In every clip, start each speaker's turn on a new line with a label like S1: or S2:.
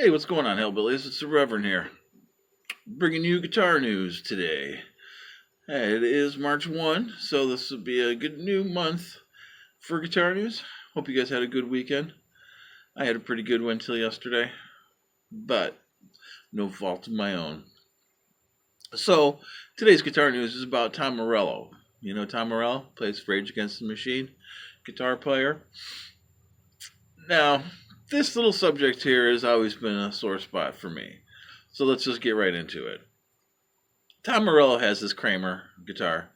S1: Hey, what's going on, Hellbillies? It's the Reverend here, bringing you guitar news today. Hey, it is March 1, so this will be a good new month for guitar news. Hope you guys had a good weekend. I had a pretty good one till yesterday, but no fault of my own. So, today's guitar news is about Tom Morello. You know Tom Morello? Plays Rage Against the Machine, guitar player. Now, this little subject here has always been a sore spot for me. So let's just get right into it. Tom Morello has this Kramer guitar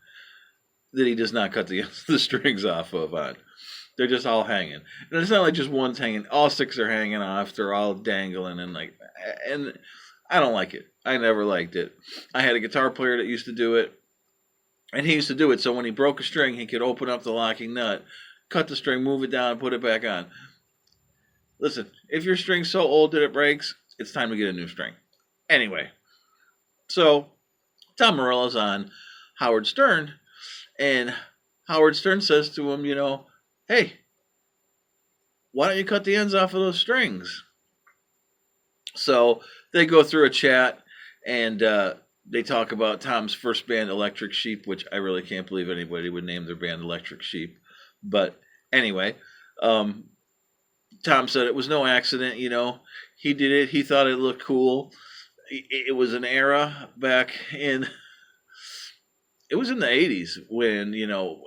S1: that he does not cut the strings off of on. They're just all hanging. And it's not like just one's hanging. All six are hanging off. They're all dangling and I don't like it. I never liked it. I had a guitar player that used to do it. And he used to do it so when he broke a string, he could open up the locking nut, cut the string, move it down, and put it back on. Listen, if your string's so old that it breaks, it's time to get a new string. Anyway, so Tom Morello's on Howard Stern, and Howard Stern says to him, hey, why don't you cut the ends off of those strings? So they go through a chat, and they talk about Tom's first band, Electric Sheep, which I really can't believe anybody would name their band Electric Sheep. But anyway, Tom said it was no accident, He did it. He thought it looked cool. It was an era back in it was in the 80s when,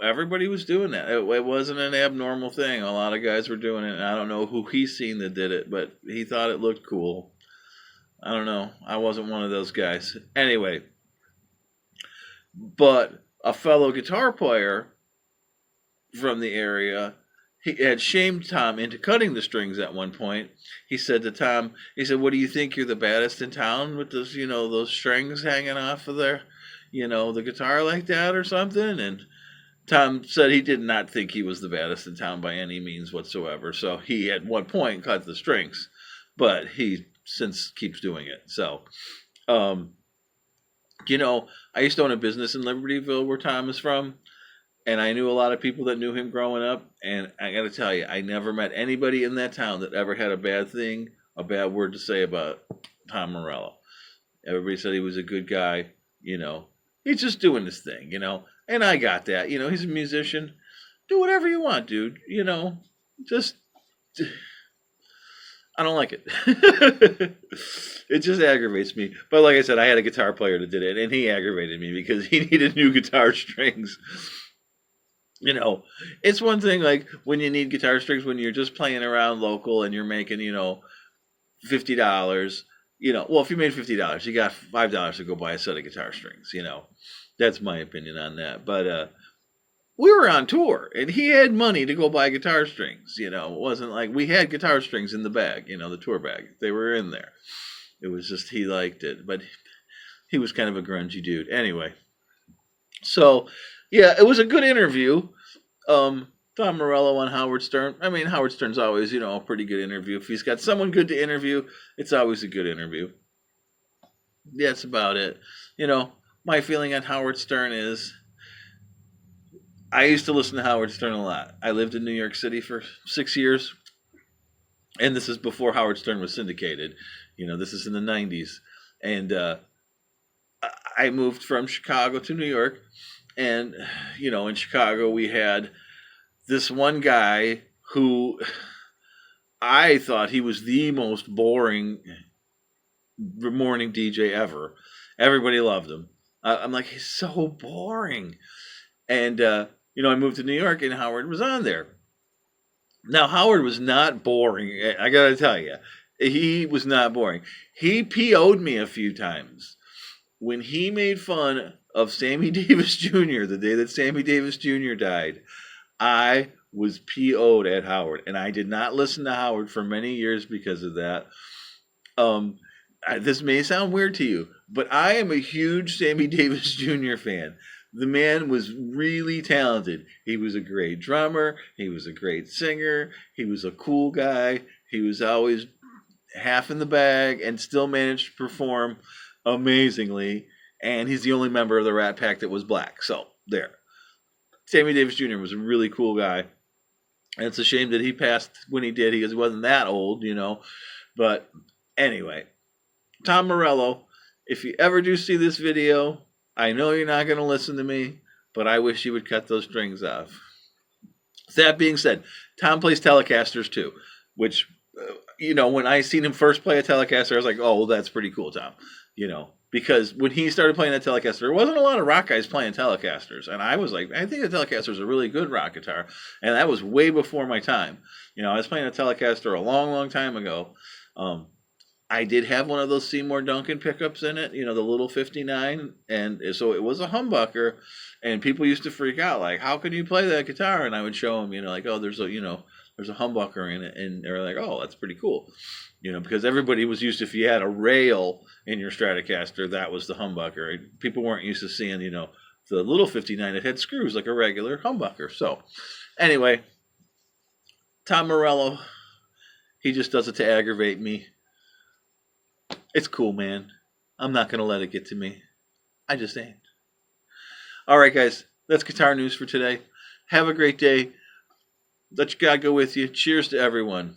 S1: everybody was doing that. It wasn't an abnormal thing. A lot of guys were doing it. And I don't know who he's seen that did it, but he thought it looked cool. I don't know. I wasn't one of those guys. Anyway, but a fellow guitar player from the area, he had shamed Tom into cutting the strings at one point. He said to Tom, what do you think, you're the baddest in town with those, those strings hanging off of there? The guitar like that or something? And Tom said he did not think he was the baddest in town by any means whatsoever. So he at one point cut the strings, but he since keeps doing it. So, I used to own a business in Libertyville where Tom is from, and I knew a lot of people that knew him growing up. And I got to tell you, I never met anybody in that town that ever had a bad word to say about Tom Morello. Everybody said he was a good guy, He's just doing his thing, And I got that. He's a musician. Do whatever you want, dude. Just I don't like it. It just aggravates me. But like I said, I had a guitar player that did it, and he aggravated me because he needed new guitar strings. It's one thing like when you need guitar strings when you're just playing around local and you're making, $50. Well, if you made $50, you got $5 to go buy a set of guitar strings. That's my opinion on that. But we were on tour, and he had money to go buy guitar strings. It wasn't like we had guitar strings in the bag, the tour bag. They were in there. It was just he liked it, but he was kind of a grungy dude. Anyway, so yeah, it was a good interview. Tom Morello on Howard Stern. I mean, Howard Stern's always, a pretty good interview. If he's got someone good to interview, it's always a good interview. That's about it. My feeling on Howard Stern is I used to listen to Howard Stern a lot. I lived in New York City for 6 years, and this is before Howard Stern was syndicated. This is in the 90s. And I moved from Chicago to New York, and, in Chicago we had this one guy who I thought he was the most boring morning DJ ever. Everybody loved him. I'm like, he's so boring. And, I moved to New York and Howard was on there. Now, Howard was not boring. I got to tell you, he was not boring. He PO'd me a few times. When he made fun of Sammy Davis Jr., the day that Sammy Davis Jr. died, I was PO'd at Howard. And I did not listen to Howard for many years because of that. This may sound weird to you, but I am a huge Sammy Davis Jr. fan. The man was really talented. He was a great drummer. He was a great singer. He was a cool guy. He was always half in the bag and still managed to perform amazingly. And he's the only member of the Rat Pack that was black. So, there. Sammy Davis Jr. was a really cool guy. And it's a shame that he passed when he did. He wasn't that old, But Anyway, Tom Morello, if you ever do see this video, I know you're not going to listen to me, but I wish you would cut those strings off. That being said, Tom plays Telecasters too, which, when I seen him first play a Telecaster, I was like, oh, well, that's pretty cool, Tom. Because when he started playing that Telecaster, there wasn't a lot of rock guys playing Telecasters. And I was like, I think the Telecaster is a really good rock guitar. And that was way before my time. I was playing a Telecaster a long, long time ago. I did have one of those Seymour Duncan pickups in it, the little 59. And so it was a humbucker. And people used to freak out, like, how can you play that guitar? And I would show them, like, oh, there's a humbucker in it. And they're like, oh, that's pretty cool. Because everybody was used to, if you had a rail in your Stratocaster, that was the humbucker. People weren't used to seeing, the little 59 that had screws like a regular humbucker. So, anyway, Tom Morello, he just does it to aggravate me. It's cool, man. I'm not going to let it get to me. I just ain't. All right, guys, that's Guitar News for today. Have a great day. Let your God go with you. Cheers to everyone.